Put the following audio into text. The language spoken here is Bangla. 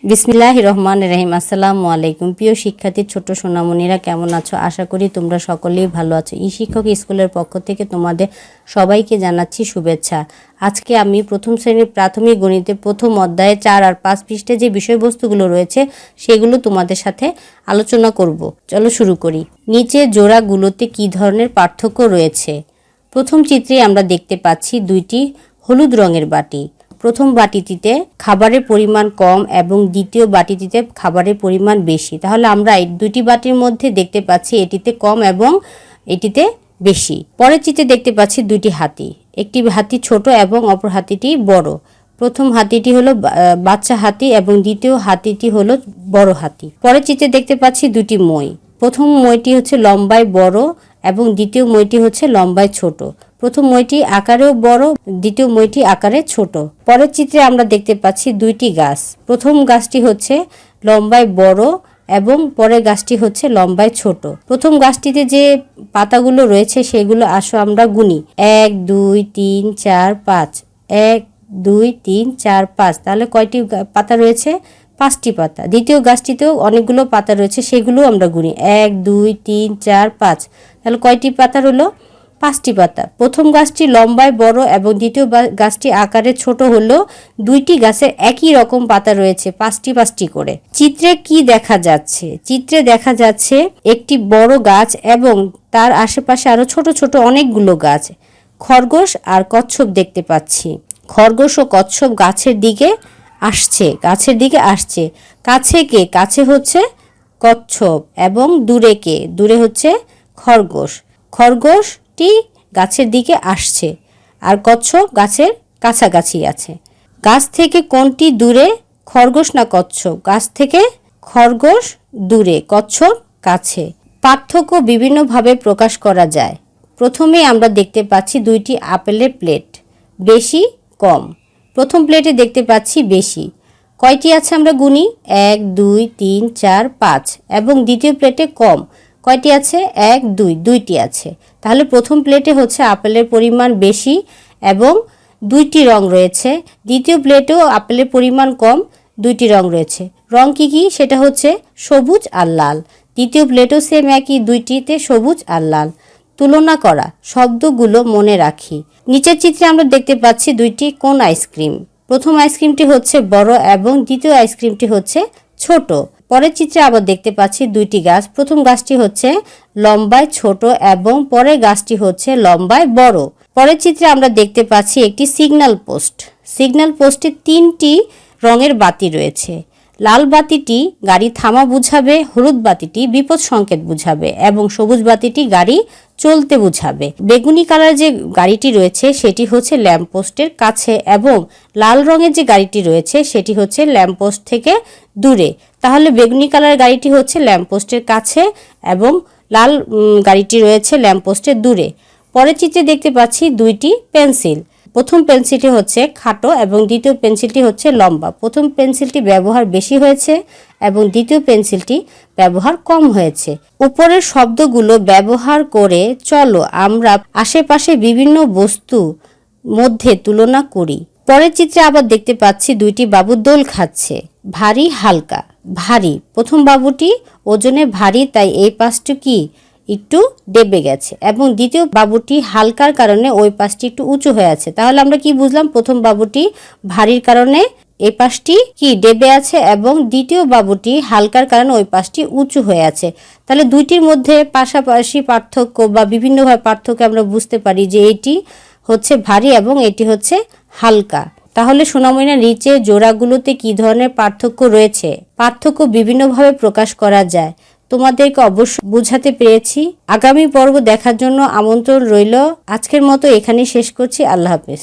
বিসমিল্লাহির রহমানির রহিম। আসসালামু আলাইকুম। প্রিয় শিক্ষার্থী ছোট সোনামণিরা কেমন আছো? আশা করি তোমরা সকলেই ভালো আছো। শিক্ষক স্কুলের পক্ষ থেকে তোমাদের সবাইকে জানাচ্ছি শুভেচ্ছা। আজকে আমি প্রথম শ্রেণীর প্রাথমিক গণিতে প্রথম অধ্যায়ে 4 আর 5 পৃষ্ঠে যে বিষয়বস্তুগুলো রয়েছে সেগুলো তোমাদের সাথে আলোচনা করব। চলো শুরু করি। নিচে জোড়াগুলোতে কি ধরনের পার্থক্য রয়েছে? প্রথম চিত্রে আমরা দেখতে পাচ্ছি দুইটি হলুদ রঙের বাটি। প্রথম বাটিটিতে খাবারের পরিমাণ কম এবং দ্বিতীয় বাটিটিতে খাবারের পরিমাণ বেশি। তাহলে আমরা এই দুটি বাটির মধ্যে দেখতে পাচ্ছি এটিতে কম এবং এটিতে বেশি। পরের চিত্রে দেখতে পাচ্ছি দুইটি হাতি, একটি হাতি ছোট এবং অপর হাতিটি বড়। প্রথম হাতিটি হলো বাচ্চা হাতি এবং দ্বিতীয় হাতিটি হলো বড় হাতি। পরের চিত্রে দেখতে পাচ্ছি দুটি মই। প্রথম মইটি হচ্ছে লম্বায় বড় এবং দ্বিতীয় মইটি হচ্ছে লম্বায় ছোট। প্রথম মইটি আকারেও বড়, দ্বিতীয় মইটি আকারে ছোট। পরের চিত্রে আমরা দেখতে পাচ্ছি দুইটি গাছ। প্রথম গাছটি হচ্ছে লম্বায় বড় এবং পরের গাছটি হচ্ছে লম্বায় ছোট। প্রথম গাছটিতে যে পাতাগুলো রয়েছে সেগুলো আসো আমরা গুনি। 1 2 3 4 5, 1 2 3 4 5। তাহলে কয়টি পাতা রয়েছে? 5টি পাতা। দ্বিতীয় গাছটিতেও অনেকগুলো পাতা রয়েছে, সেগুলো আমরা গুনি। 1 2 3 4 5। তাহলে কয়টি পাতা হলো? 5টি পাতা। প্রথম গাছটি লম্বায় বড় এবং দ্বিতীয় গাছটি আকারে ছোট হলো দুইটি গাছের একই রকম পাতা রয়েছে, 5টি করে। চিত্রে কি দেখা যাচ্ছে? চিত্রে দেখা যাচ্ছে একটি বড় গাছ এবং তার আশেপাশে আরো ছোট ছোট অনেকগুলো গাছ। খরগোশ আর কচ্ছপ দেখতে পাচ্ছি। খরগোশ ও কচ্ছপ গাছের দিকে আসছে। কাছে কে? কাছে হচ্ছে কচ্ছপ এবং দূরে কে? দূরে হচ্ছে খরগোশ। খরগোশটি গাছের দিকে আসছে আর কচ্ছপ গাছের কাছাকাছি আছে। গাছ থেকে কোনটি দূরে, খরগোশ না কচ্ছপ? গাছ থেকে খরগোশ দূরে, কচ্ছপ কাছে। পার্থক্য বিভিন্নভাবে প্রকাশ করা যায়। প্রথমে আমরা দেখতে পাচ্ছি দুইটি আপেলের প্লেট, বেশি কম। প্রথম প্লেটে দেখতে পাচ্ছি বেশি। কয়টি আছে আমরা গুনি? 1 2 3 4 5 এবং দ্বিতীয় প্লেটে কম। কয়টি আছে? 1 2, দুইটি আছে। তাহলে প্রথম প্লেটে হচ্ছে আপেলের পরিমাণ বেশি এবং দুইটি রং রয়েছে। দ্বিতীয় প্লেটেও আপেলের পরিমাণ কম, দুইটি রং রয়েছে। রং কি কি? সেটা হচ্ছে সবুজ আর লাল। দ্বিতীয় প্লেটও সেম একই, দুইটিতে সবুজ আর লাল। তুলনা করা, শব্দগুলো মনে রাখি। নিচের চিত্রে আমরা দেখতে পাচ্ছি দুইটি কোন আইসক্রিম। প্রথম আইসক্রিমটি হচ্ছে বড় এবং দ্বিতীয় আইসক্রিমটি হচ্ছে ছোট। পরের চিত্রে আবার দেখতে পাচ্ছি দুইটি গাছ। প্রথম গাছটি হচ্ছে লম্বায় ছোট এবং পরের গাছটি হচ্ছে লম্বায় বড়। পরের চিত্রে আমরা দেখতে পাচ্ছি একটি সিগন্যাল পোস্ট। সিগন্যাল পোস্টে 3টি রঙের বাতি রয়েছে। লাল বাতিটি গাড়ি থামা বুঝাবে, হলুদ বাতিটি বিপদ সংকেত বুঝাবে এবং সবুজ বাতিটি গাড়ি চলতে বুঝাবে। বেগুনি কালার যে গাড়িটি রয়েছে সেটি হচ্ছে ল্যাম্পপোস্টের কাছে এবং লাল রঙের যে গাড়িটি রয়েছে সেটি হচ্ছে ল্যাম্পপোস্ট থেকে দূরে। তাহলে বেগুনি কালার গাড়িটি হচ্ছে ল্যাম্পপোস্টের কাছে এবং লাল গাড়িটি রয়েছে ল্যাম্পপোস্টের দূরে। পরের চিত্রে দেখতে পাচ্ছি দুইটি পেন্সিল। প্রথম পেন্সিলটি হচ্ছে খাটো এবং দ্বিতীয় পেন্সিলটি হচ্ছে লম্বা। প্রথম পেন্সিলটি ব্যবহার বেশি হয়েছে এবং দ্বিতীয় পেন্সিলটি ব্যবহার কম হয়েছে। উপরের শব্দগুলো ব্যবহার করে চলো আমরা আশেপাশে বিভিন্ন বস্তু মধ্যে তুলনা করি। পরের চিত্রে আবার দেখতে পাচ্ছি দুইটি বাবু দোল খাচ্ছে। ভারী হালকা। ভারী, প্রথম বাবুটি ওজনে ভারী, তাই এই পাশটি কি একটু ডেবে গেছে এবং দ্বিতীয় বাবুটি হালকার কারণে ওই পাশটি একটু উঁচু হয়ে আছে। তাহলে আমরা কি বুঝলাম? প্রথম বাবুটি ভারীর কারণে এই পাশটি কি ডেবে আছে এবং দ্বিতীয় বাবুটি হালকার কারণে ওই পাশটি উঁচু হয়ে আছে। তাহলে দুইটির মধ্যে পাশাপাশি পার্থক্য বা বিভিন্নভাবে পার্থক্য আমরা বুঝতে পারি যে এটি হচ্ছে ভারী এবং এটি হচ্ছে হালকা। তাহলে সোনামণিরা নিচে জোড়াগুলোতে কি ধরনের পার্থক্য রয়েছে? পার্থক্য বিভিন্নভাবে প্রকাশ করা যায়। তোমাদেরকে অবশ্যই বুঝাতে পেরেছি। আগামী পর্ব দেখার জন্য আমন্ত্রণ রইল। আজকের মতো এখানেই শেষ করছি। আল্লাহ হাফেজ।